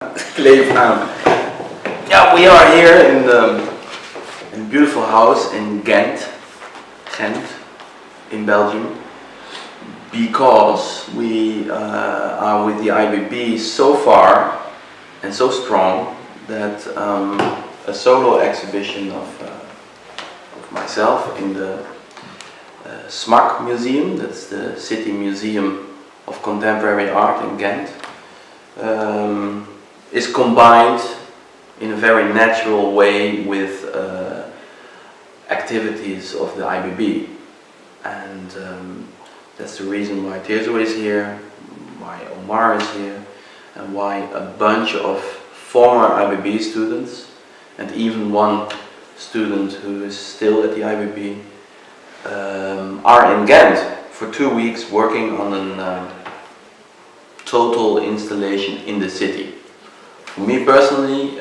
Kleef aan. Yeah, we are here in a beautiful house in Ghent, in Belgium, because we are with the IBB so far and so strong that a solo exhibition of myself in the SMAK museum, that's the City Museum of Contemporary Art in Ghent, is combined in a very natural way with activities of the IBB, and that's the reason why Tirzo is here, why Omar is here, and why a bunch of former IBB students and even one student who is still at the IBB are in Ghent for 2 weeks working on a total installation in the city. For me personally,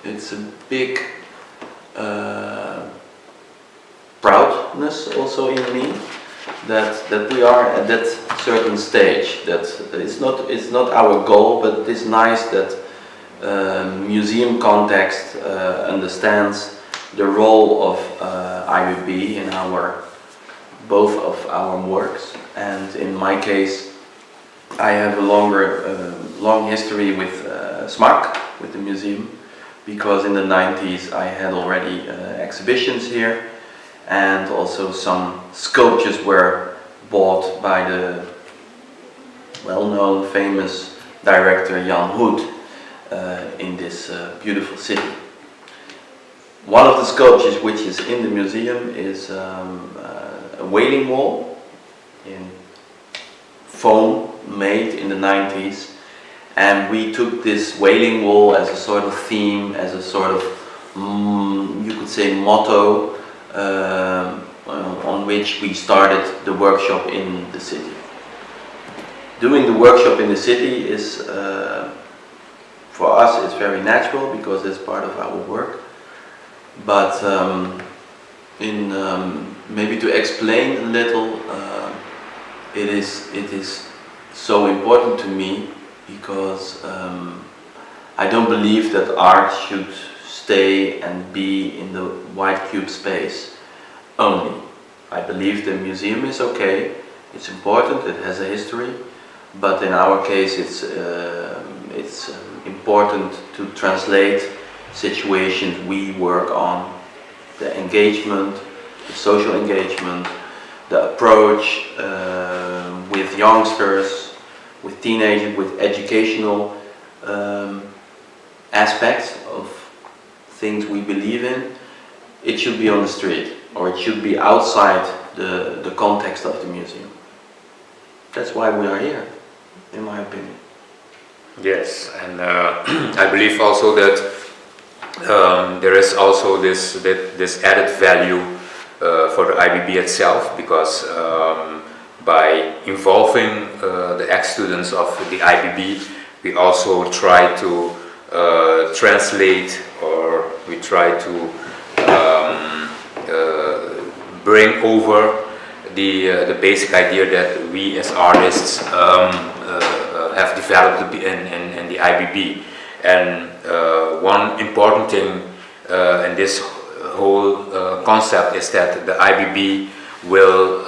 it's a big proudness also in me that we are at that certain stage. That it's not our goal, but it's nice that museum context understands the role of IBB in both of our works. And in my case, I have a long history with SMAK, with the museum, because in the 90s I had already exhibitions here, and also some sculptures were bought by the well-known famous director Jan Hoed in this beautiful city. One of the sculptures which is in the museum is a wailing wall in foam made in the 90s, and we took this wailing wall as a sort of theme, as a sort of you could say motto on which we started the workshop in the city. Doing the workshop in the city is for us it's very natural because it's part of our work, but maybe to explain a little, it is so important to me because I don't believe that art should stay and be in the white cube space only. I believe the museum is okay, it's important, it has a history, but in our case it's important to translate situations we work on, the engagement, the social engagement, the approach with youngsters, with teenagers, with educational aspects of things we believe in. It should be on the street, or it should be outside the context of the museum. That's why we are here, in my opinion. Yes, and I believe also that there is also this added value for the IBB itself, because by involving the ex-students of the IBB, we also try to translate, or we try to bring over the basic idea that we as artists have developed in the IBB. And one important thing in this whole concept is that the IBB will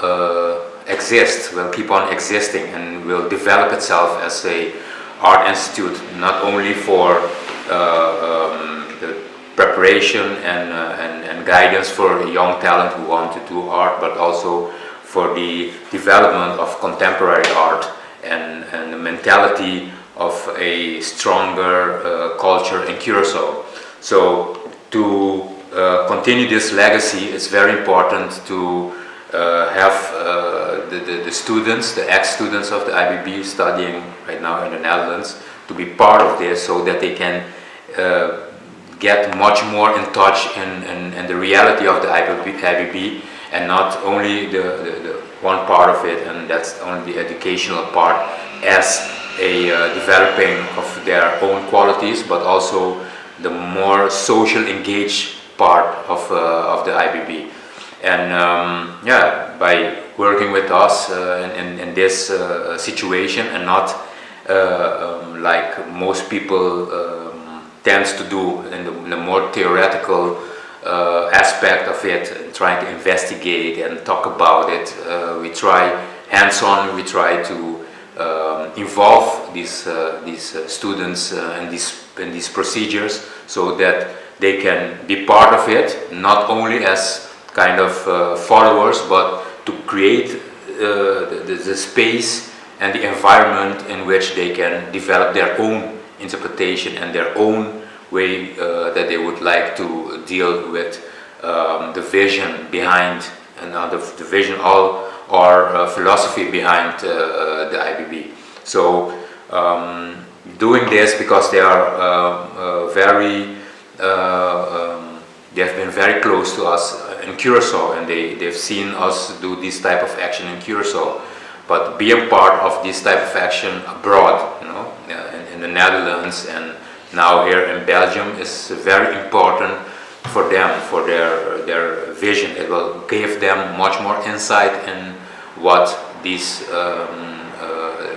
will keep on existing and will develop itself as a art institute, not only for the preparation and guidance for young talent who want to do art, but also for the development of contemporary art and the mentality of a stronger culture in Tirzo. So to continue this legacy, it's very important to have the students, the ex-students of the IBB studying right now in the Netherlands, to be part of this, so that they can get much more in touch in the reality of the IBB, and not only the one part of it, and that's only the educational part, as a developing of their own qualities, but also the more social engaged part of the IBB. And yeah, by working with us in this situation, and not like most people tends to do in the more theoretical aspect of it, trying to investigate and talk about it. We try hands-on, we try to involve these students in these procedures so that they can be part of it, not only as kind of followers, but to create the space and the environment in which they can develop their own interpretation and their own way that they would like to deal with the vision behind and the vision or philosophy behind the IBB. So doing this because they are they have been very close to us in Curacao, and they've seen us do this type of action in Curacao. But being part of this type of action abroad, you know, in the Netherlands and now here in Belgium is very important for them, for their vision. It will give them much more insight in what these,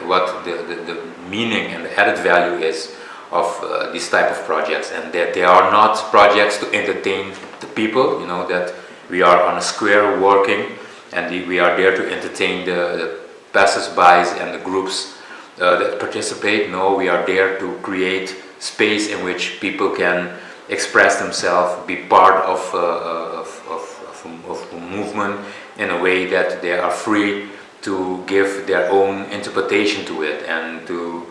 what the meaning and the added value is of these type of projects, and that they are not projects to entertain the people, you know, that we are on a square working and we are there to entertain the passers-by and the groups that participate. No, we are there to create space in which people can express themselves, be part of a movement in a way that they are free to give their own interpretation to it and to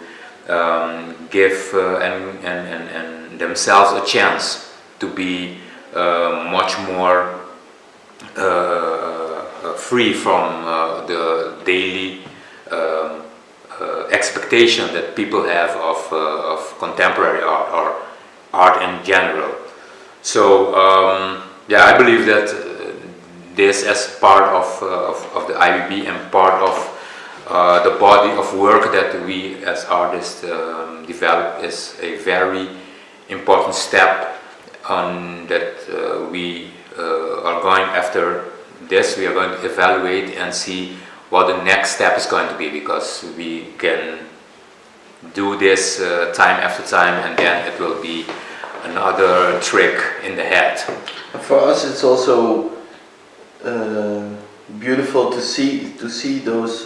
give and themselves a chance to be much more free from the daily expectation that people have of contemporary art or art in general. So yeah, I believe that this as part of the IBB and part of the body of work that we as artists develop is a very important step on that we are going after this. We are going to evaluate and see what the next step is going to be, because we can do this time after time and then it will be another trick in the head. For us it's also beautiful to see those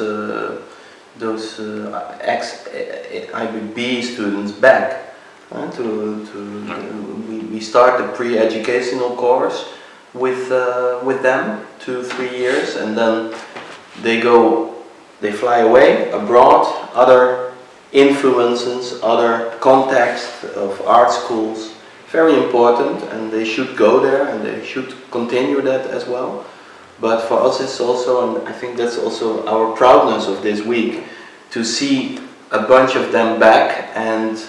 ex-IBB students back. We start the pre-educational course with them 2-3 years, and then they fly away abroad, other influences, other context of art schools, very important, and they should go there and they should continue that as well. But for us it's also, and I think that's also our proudness of this week, to see a bunch of them back, and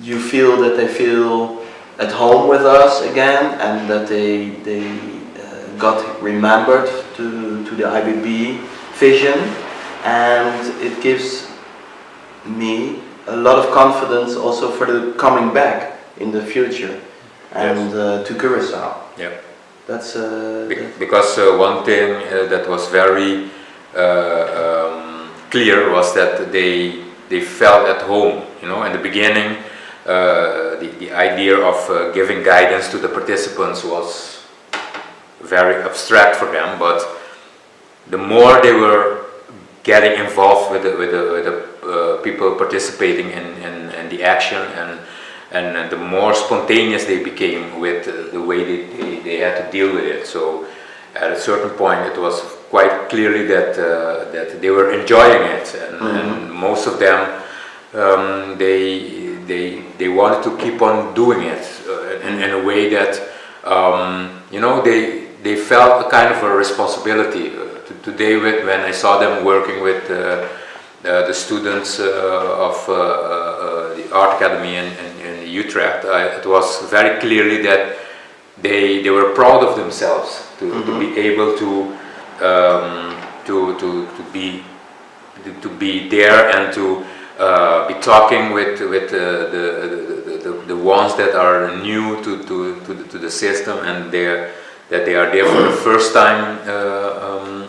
you feel that they feel at home with us again, and that they got remembered to the IBB vision, and it gives me a lot of confidence also for the coming back in the future, and yes. To Curacao. Yeah. That's because one thing that was very clear was that they felt at home. You know, in the beginning, the idea of giving guidance to the participants was very abstract for them. But the more they were getting involved with the people participating in the action, and the more spontaneous they became with the way they had to deal with it. So at a certain point it was quite clearly that they were enjoying it, and most of them they wanted to keep on doing it in a way that you know, they felt a kind of a responsibility. Today when I saw them working with the students of the Art Academy in Utrecht, it was very clearly that they were proud of themselves to be able to be there and to be talking with the ones that are new to the system, and that they are there for the first time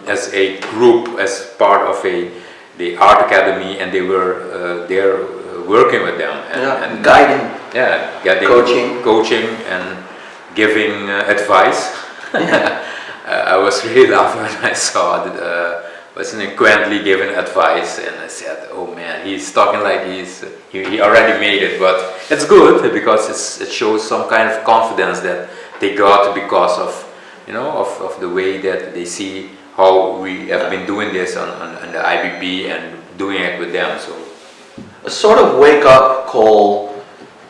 as a group, as part of the Art Academy, and they were there working with them and guiding, getting coaching and giving advice. I was really laughing when I saw that wasn't Quently giving advice, and I said, oh man, he's talking like he already made it, but it's good because it shows some kind of confidence that they got because of, of the way that they see how we have been doing this on the IBB and doing it with them. So a sort of wake-up call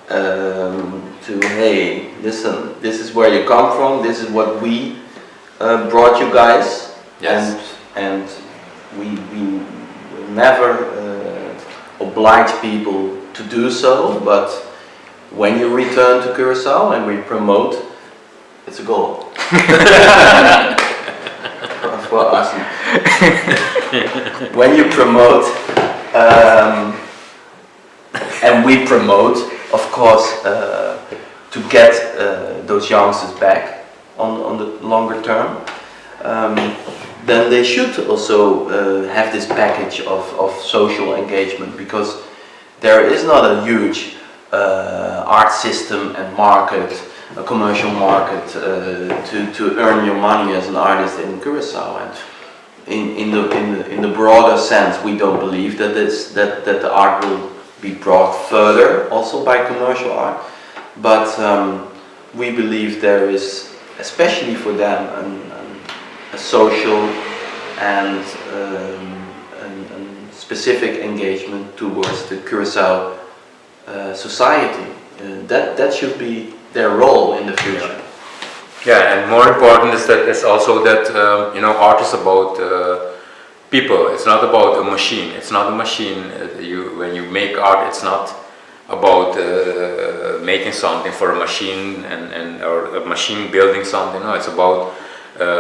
to, hey, listen, this is where you come from, this is what we brought you guys, and we never oblige people to do so, but when you return to Curacao and we promote, it's a goal. For us. When you promote, and we promote, of course, to get those youngsters back on the longer term, then they should also have this package of social engagement, because there is not a huge art system and market, a commercial market to earn your money as an artist in Curacao. And in the broader sense, we don't believe that the art will be brought further also by commercial art, but we believe there is, especially for them, a social and specific engagement towards the Curacao society. That should be their role in the future. Yeah, and more important is that it's also that art is about people. It's not about a machine. It's not a machine. When you make art, it's not about making something for a machine or a machine building something. No, it's about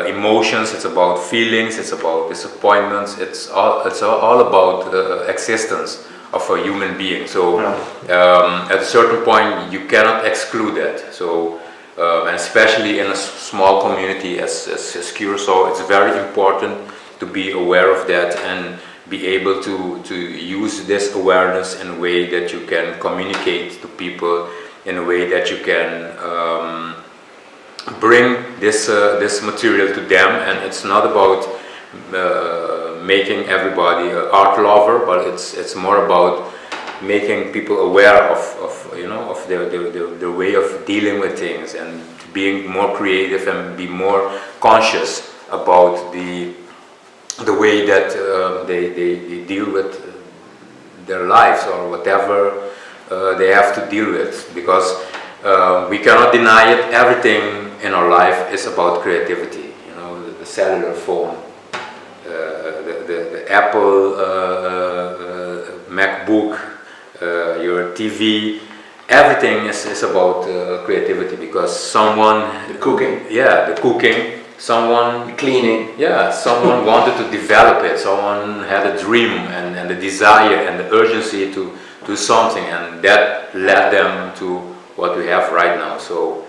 emotions. It's about feelings. It's about disappointments. It's all about existence of a human being. So at a certain point, you cannot exclude that. So and especially in a small community as Curacao, it's very important to be aware of that and be able to use this awareness in a way that you can communicate to people, in a way that you can bring this material to them. And it's not about making everybody an art lover, but it's more about making people aware of the way of dealing with things, and being more creative and be more conscious about the way that they deal with their lives or whatever they have to deal with, because we cannot deny it. Everything in our life is about creativity. The cellular phone, the Apple MacBook, your TV, everything is about creativity, because someone... The cooking. Yeah, the cooking. Someone... The cleaning. Yeah, someone wanted to develop it. Someone had a dream and the desire and the urgency to do something, and that led them to what we have right now. So,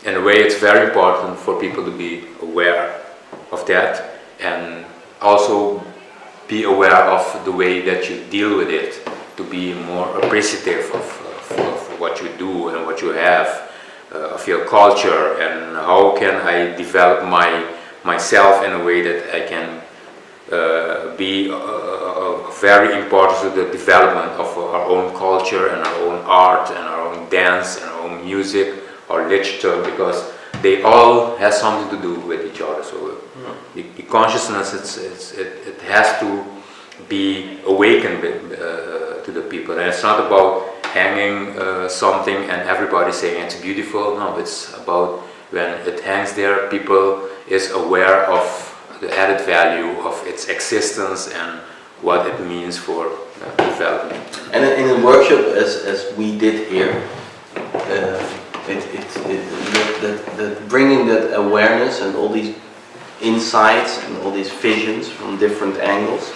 in a way, it's very important for people to be aware of that, and also be aware of the way that you deal with it, to be more appreciative of what you do and what you have, of your culture, and how can I develop myself in a way that I can be very important to the development of our own culture and our own art and our own dance and our own music or literature, because they all have something to do with each other. So the consciousness, it has to be awakened to the people, and it's not about hanging something and everybody saying it's beautiful. No, it's about when it hangs there, people is aware of the added value of its existence and what it means for development. And in a workshop as we did here, bringing that awareness and all these insights and all these visions from different angles,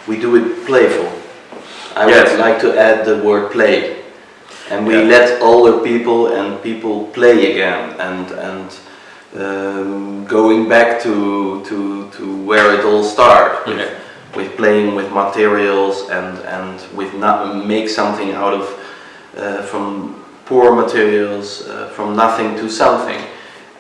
we do it playful. I would like to add the word play, and we let older people play again, and going back to where it all started, with playing with materials and with make something out of from poor materials, from nothing to something,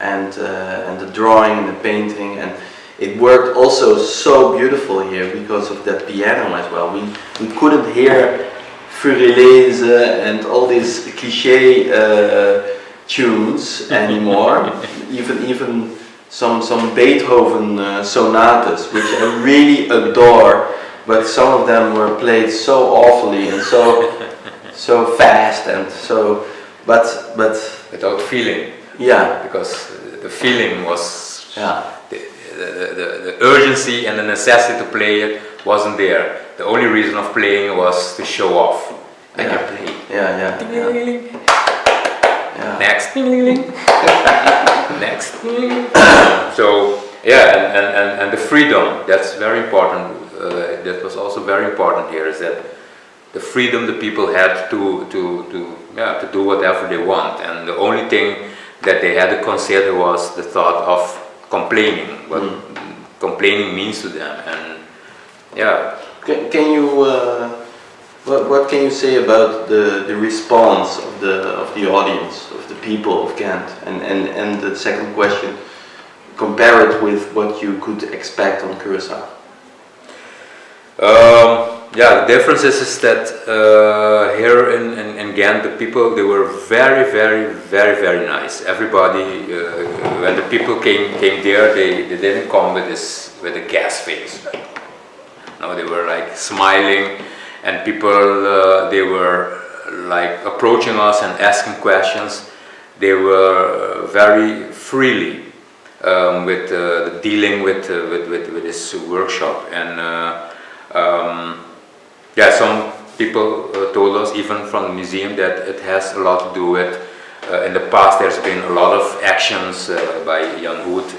and the drawing and the painting, and it worked also so beautiful here because of that piano as well. We couldn't hear Furelese and all these cliché tunes anymore. even some Beethoven sonatas, which I really adore, but some of them were played so awfully and so fast and so, but without feeling. Yeah, because the feeling was, yeah, the urgency and the necessity to play it wasn't there. The only reason of playing was to show off. I can play. Yeah. Next. Next. So yeah, and the freedom, that's very important. That was also very important here, is that the freedom the people had to do whatever they want, and the only thing that they had to consider was the thought of complaining, what complaining means to them. And yeah. Can you what can you say about the response of the audience, of the people of Ghent? And the second question, compare it with what you could expect on Curaçao. Yeah, the difference is that here in Ghent, the people, they were very nice. Everybody, when the people came there, they didn't come with a gas face. No, they were like smiling, and people, they were like approaching us and asking questions. They were very freely with dealing with this workshop. And yeah, some people told us, even from the museum, that it has a lot to do with, in the past there's been a lot of actions by Jan Hoed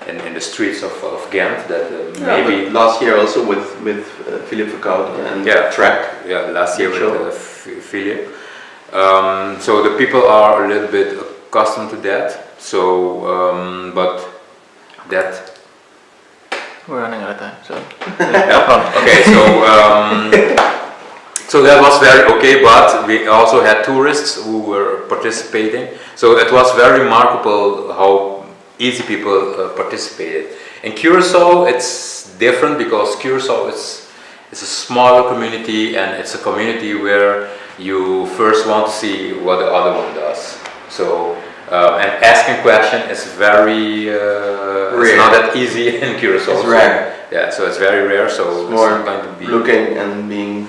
in the streets of Ghent, that maybe... last year also with Philip Verkouden and Track. Yeah, last year with Philip. So the people are a little bit accustomed to that, so, but that... We're running out of time, so... Okay, so that was very okay, but we also had tourists who were participating, so it was very remarkable how easy people participated. In Curaçao it's different, because Curaçao is a smaller community, and it's a community where you first want to see what the other one does. So and asking question is very it's not that easy in Curaçao. It's rare. Yeah, so it's very rare. So it's more going to be looking and being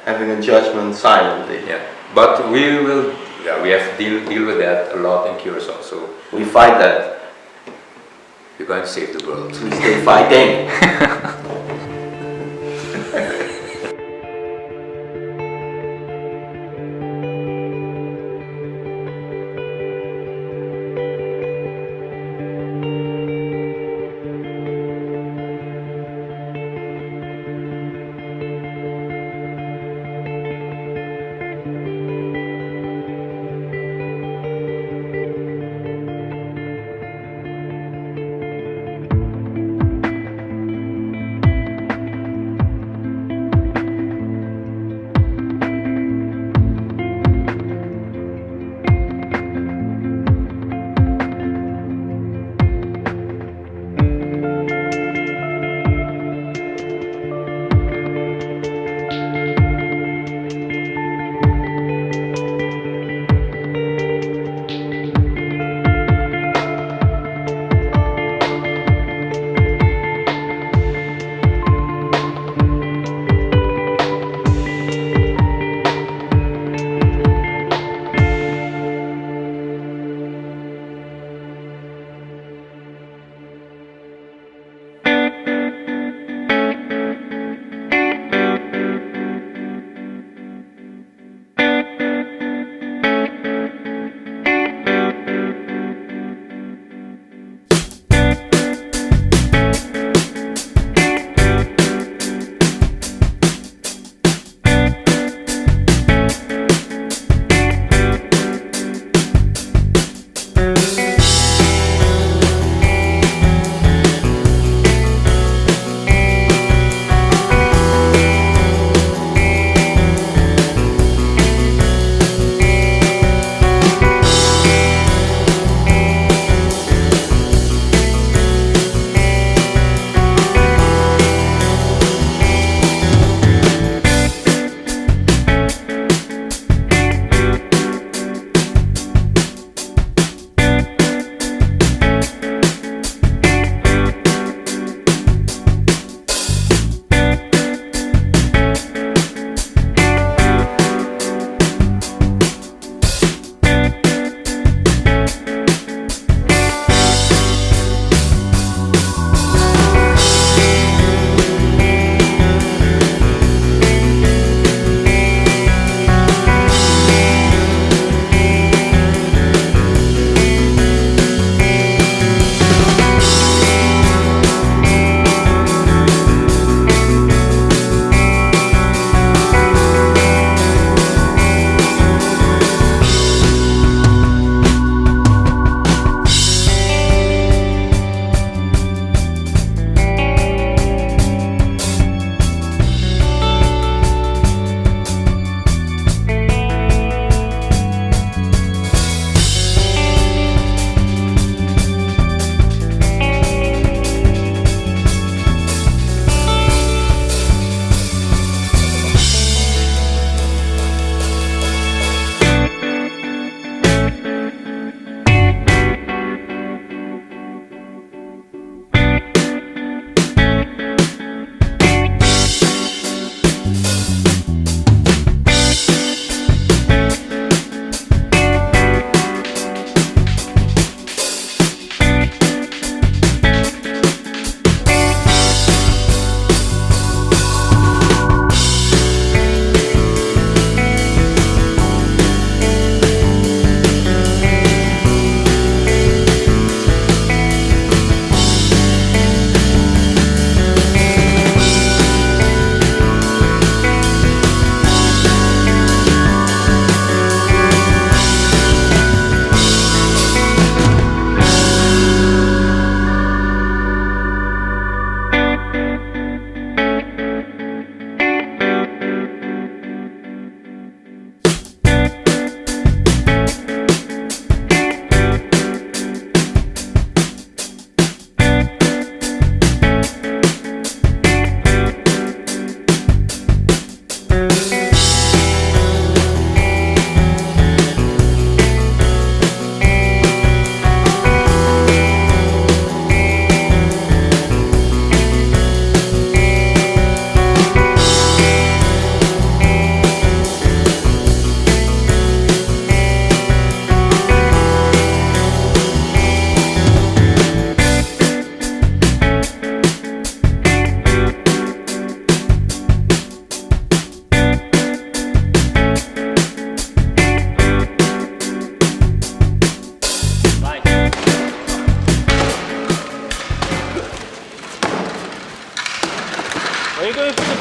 having a judgment silently. Yeah, but we will. Yeah, we have to deal with that a lot in Curaçao. So we fight that. We're going to save the world. We stay fighting.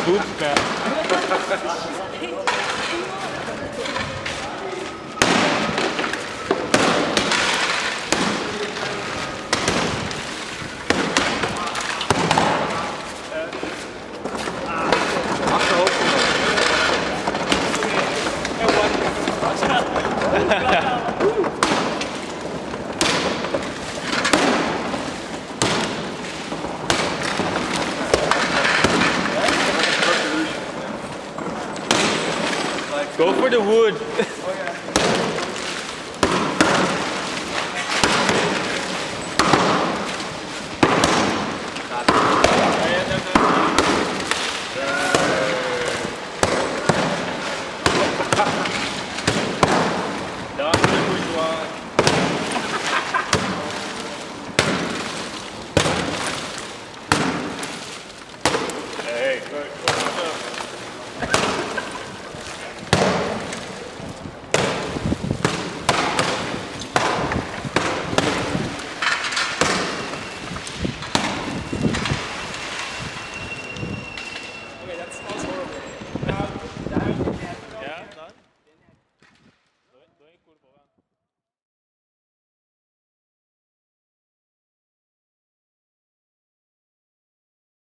Oops, man. Go for the wood.